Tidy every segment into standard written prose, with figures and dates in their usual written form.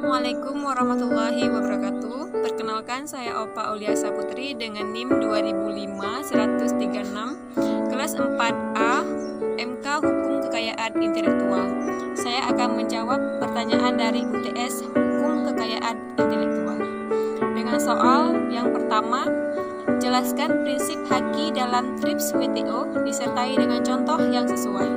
Assalamualaikum warahmatullahi wabarakatuh. Perkenalkan, saya Opa Auliasa Putri dengan NIM 2005-136 kelas 4A MK Hukum Kekayaan Intelektual. Saya akan menjawab pertanyaan dari UTS Hukum Kekayaan Intelektual. Dengan soal yang pertama, jelaskan prinsip haki dalam TRIPS WTO disertai dengan contoh yang sesuai.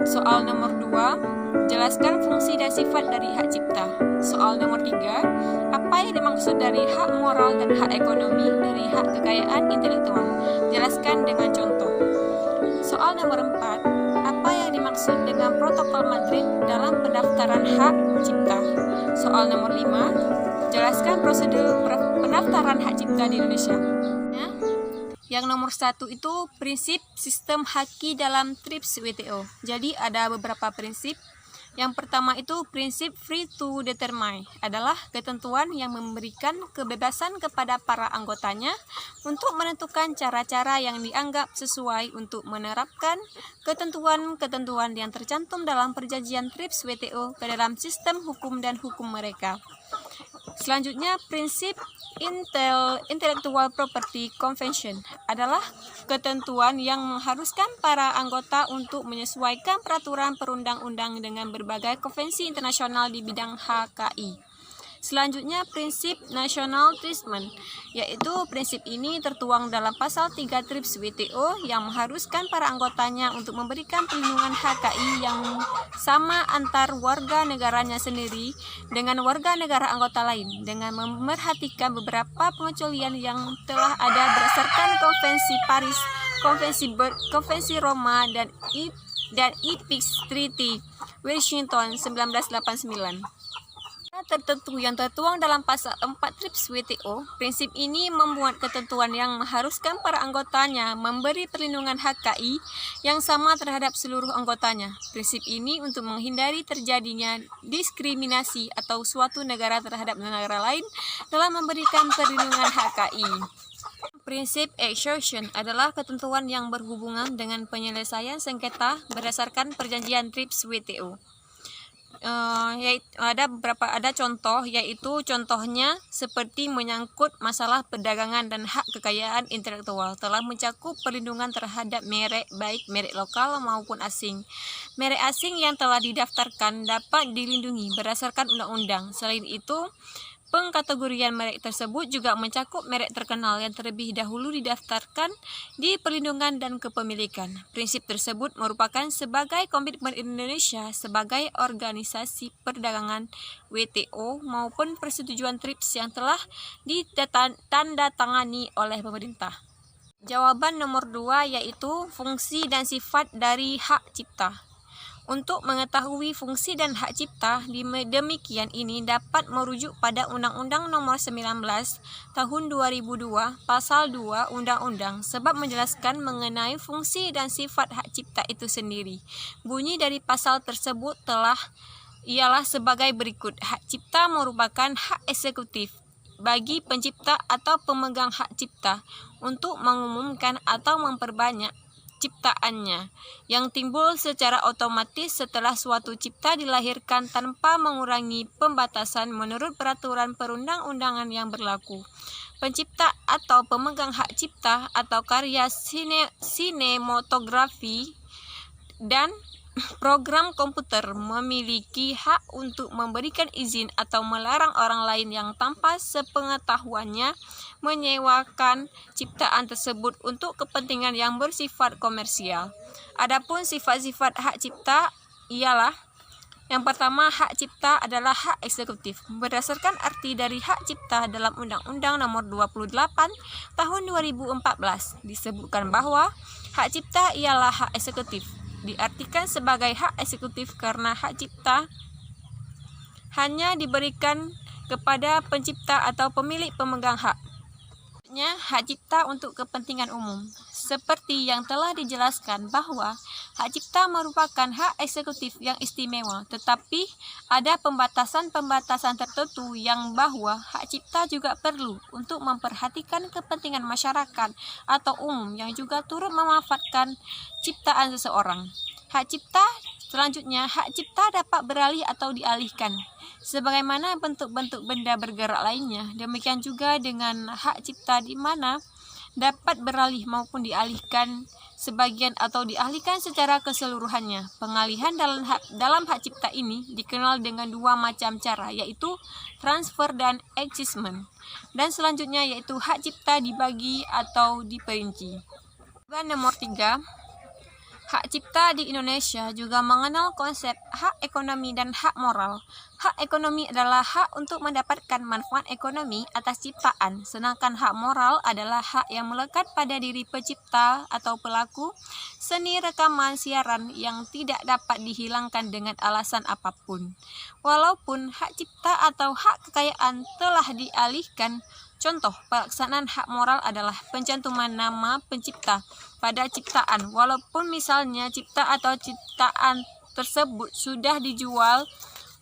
Soal nomor 2, jelaskan fungsi dan sifat dari hak cipta. Soal nomor 3, apa yang dimaksud dari hak moral dan hak ekonomi dari hak kekayaan intelektual? Jelaskan dengan contoh. Soal nomor 4, apa yang dimaksud dengan Protokol Madrid dalam pendaftaran hak cipta? Soal nomor 5, jelaskan prosedur pendaftaran hak cipta di Indonesia. Yang nomor 1 itu prinsip sistem haki dalam TRIPS WTO. Jadi ada beberapa prinsip. Yang pertama itu prinsip free to determine, adalah ketentuan yang memberikan kebebasan kepada para anggotanya untuk menentukan cara-cara yang dianggap sesuai untuk menerapkan ketentuan-ketentuan yang tercantum dalam perjanjian TRIPS WTO ke dalam sistem hukum dan hukum mereka. Selanjutnya, prinsip Intellectual Property Convention adalah ketentuan yang mengharuskan para anggota untuk menyesuaikan peraturan perundang-undang dengan berbagai konvensi internasional di bidang HKI. Selanjutnya, prinsip National Treatment, yaitu prinsip ini tertuang dalam pasal 3 TRIPS WTO yang mengharuskan para anggotanya untuk memberikan perlindungan HKI yang sama antar warga negaranya sendiri dengan warga negara anggota lain, dengan memerhatikan beberapa pengecualian yang telah ada berdasarkan Konvensi Paris, Konvensi Roma, dan E-Peace Treaty Washington 1989. Tertentu yang tertuang dalam pasal 4 TRIPS WTO, prinsip ini membuat ketentuan yang mengharuskan para anggotanya memberi perlindungan HKI yang sama terhadap seluruh anggotanya. Prinsip ini untuk menghindari terjadinya diskriminasi atau suatu negara terhadap negara lain dalam memberikan perlindungan HKI. Prinsip exhaustion adalah ketentuan yang berhubungan dengan penyelesaian sengketa berdasarkan perjanjian TRIPS WTO. Ada contoh, yaitu contohnya seperti menyangkut masalah perdagangan dan hak kekayaan intelektual telah mencakup perlindungan terhadap merek baik merek lokal maupun asing. Merek asing yang telah didaftarkan dapat dilindungi berdasarkan undang-undang. Selain itu, pengkategorian merek tersebut juga mencakup merek terkenal yang terlebih dahulu didaftarkan di perlindungan dan kepemilikan. Prinsip tersebut merupakan sebagai komitmen Indonesia sebagai organisasi perdagangan WTO maupun persetujuan TRIPS yang telah ditandatangani oleh pemerintah. Jawaban nomor 2 yaitu fungsi dan sifat dari hak cipta. Untuk mengetahui fungsi dan hak cipta, demikian ini dapat merujuk pada Undang-Undang Nomor 19 Tahun 2002 Pasal 2 Undang-Undang sebab menjelaskan mengenai fungsi dan sifat hak cipta itu sendiri. Bunyi dari pasal tersebut ialah sebagai berikut. Hak cipta merupakan hak eksekutif bagi pencipta atau pemegang hak cipta untuk mengumumkan atau memperbanyak ciptaannya yang timbul secara otomatis setelah suatu cipta dilahirkan tanpa mengurangi pembatasan menurut peraturan perundang-undangan yang berlaku. Pencipta atau pemegang hak cipta atau karya sinematografi dan program komputer memiliki hak untuk memberikan izin atau melarang orang lain yang tanpa sepengetahuannya menyewakan ciptaan tersebut untuk kepentingan yang bersifat komersial. Adapun sifat-sifat hak cipta ialah: yang pertama, hak cipta adalah hak eksekutif. Berdasarkan arti dari hak cipta dalam Undang-Undang Nomor 28 Tahun 2014 disebutkan bahwa hak cipta ialah hak eksekutif. Diartikan sebagai hak eksekutif karena hak cipta hanya diberikan kepada pencipta atau pemilik pemegang hak. Hak cipta untuk kepentingan umum. Seperti yang telah dijelaskan bahwa hak cipta merupakan hak eksekutif yang istimewa, tetapi ada pembatasan-pembatasan tertentu yang bahwa hak cipta juga perlu untuk memperhatikan kepentingan masyarakat atau umum yang juga turut memanfaatkan ciptaan seseorang. Hak cipta Selanjutnya, hak cipta dapat beralih atau dialihkan. Sebagaimana bentuk-bentuk benda bergerak lainnya, demikian juga dengan hak cipta di mana dapat beralih maupun dialihkan sebagian atau dialihkan secara keseluruhannya. Pengalihan dalam hak cipta ini dikenal dengan dua macam cara, yaitu transfer dan easement. Dan selanjutnya yaitu hak cipta dibagi atau diperinci. Nomor 3. Hak cipta di Indonesia juga mengenal konsep hak ekonomi dan hak moral. Hak ekonomi adalah hak untuk mendapatkan manfaat ekonomi atas ciptaan, sedangkan hak moral adalah hak yang melekat pada diri pencipta atau pelaku seni rekaman siaran yang tidak dapat dihilangkan dengan alasan apapun. Walaupun hak cipta atau hak kekayaan telah dialihkan, contoh pelaksanaan hak moral adalah pencantuman nama pencipta pada ciptaan, walaupun misalnya cipta atau ciptaan tersebut sudah dijual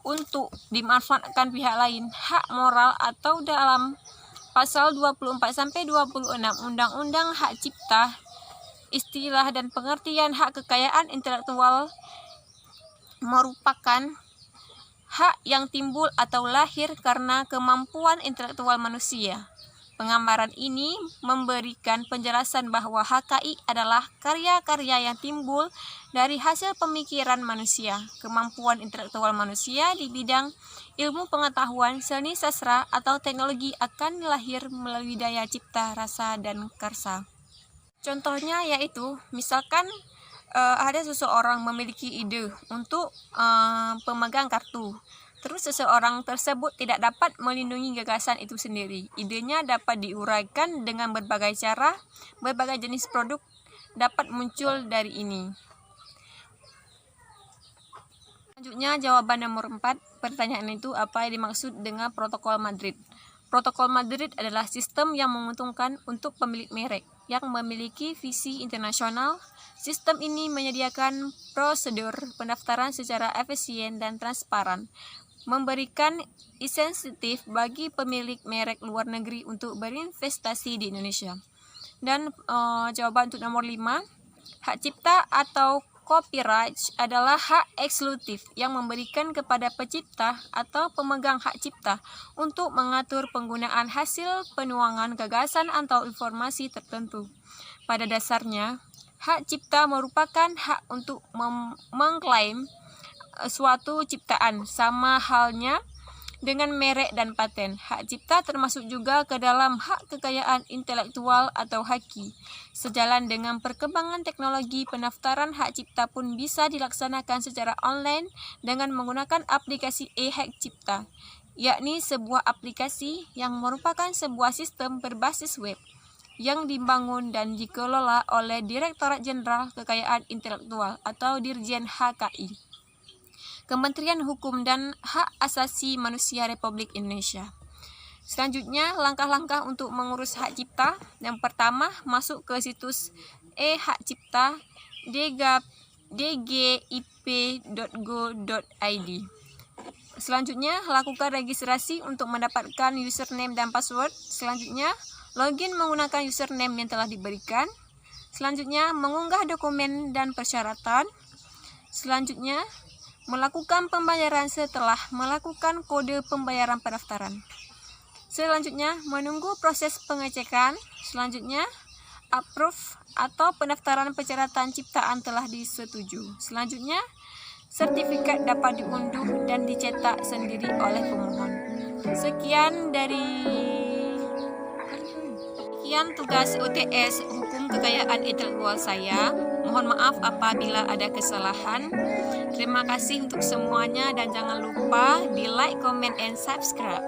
untuk dimanfaatkan pihak lain. Hak moral atau dalam pasal 24-26 Undang-Undang Hak Cipta, istilah dan pengertian hak kekayaan intelektual merupakan hak yang timbul atau lahir karena kemampuan intelektual manusia. Penggambaran ini memberikan penjelasan bahwa HKI adalah karya-karya yang timbul dari hasil pemikiran manusia. Kemampuan intelektual manusia di bidang ilmu pengetahuan, seni sastra, atau teknologi akan lahir melalui daya cipta, rasa, dan karsa. Contohnya yaitu, misalkan ada seseorang memiliki ide untuk pemegang kartu. Terus seseorang tersebut tidak dapat melindungi gagasan itu sendiri. Idenya dapat diuraikan dengan berbagai cara, berbagai jenis produk dapat muncul dari ini. Selanjutnya jawaban nomor 4, pertanyaan itu apa yang dimaksud dengan Protokol Madrid? Protokol Madrid adalah sistem yang menguntungkan untuk pemilik merek yang memiliki visi internasional. Sistem ini menyediakan prosedur pendaftaran secara efisien dan transparan, memberikan insentif bagi pemilik merek luar negeri untuk berinvestasi di Indonesia. Dan jawaban untuk nomor 5, hak cipta atau copyright adalah hak eksklusif yang memberikan kepada pencipta atau pemegang hak cipta untuk mengatur penggunaan hasil penuangan gagasan atau informasi tertentu. Pada dasarnya, hak cipta merupakan hak untuk mengklaim suatu ciptaan, sama halnya dengan merek dan paten. Hak cipta termasuk juga ke dalam hak kekayaan intelektual atau HAKI. Sejalan dengan perkembangan teknologi, pendaftaran hak cipta pun bisa dilaksanakan secara online dengan menggunakan aplikasi e-hak cipta, yakni sebuah aplikasi yang merupakan sebuah sistem berbasis web yang dibangun dan dikelola oleh Direktorat Jenderal Kekayaan Intelektual atau Dirjen HKI, Kementerian Hukum dan Hak Asasi Manusia Republik Indonesia. Selanjutnya, langkah-langkah untuk mengurus hak cipta. Yang pertama, masuk ke situs e-hak cipta dgip.go.id. Selanjutnya, lakukan registrasi untuk mendapatkan username dan password. Selanjutnya, login menggunakan username yang telah diberikan. Selanjutnya, mengunggah dokumen dan persyaratan. Selanjutnya, melakukan pembayaran setelah melakukan kode pembayaran pendaftaran. Selanjutnya, menunggu proses pengecekan. Selanjutnya, approve atau pendaftaran persyaratan ciptaan telah disetujui. Selanjutnya, sertifikat dapat diunduh dan dicetak sendiri oleh pemohon. Sekian tugas UTS Hukum Kekayaan Intelektual saya. Mohon maaf apabila ada kesalahan. Terima kasih untuk semuanya dan jangan lupa di like, comment, and subscribe.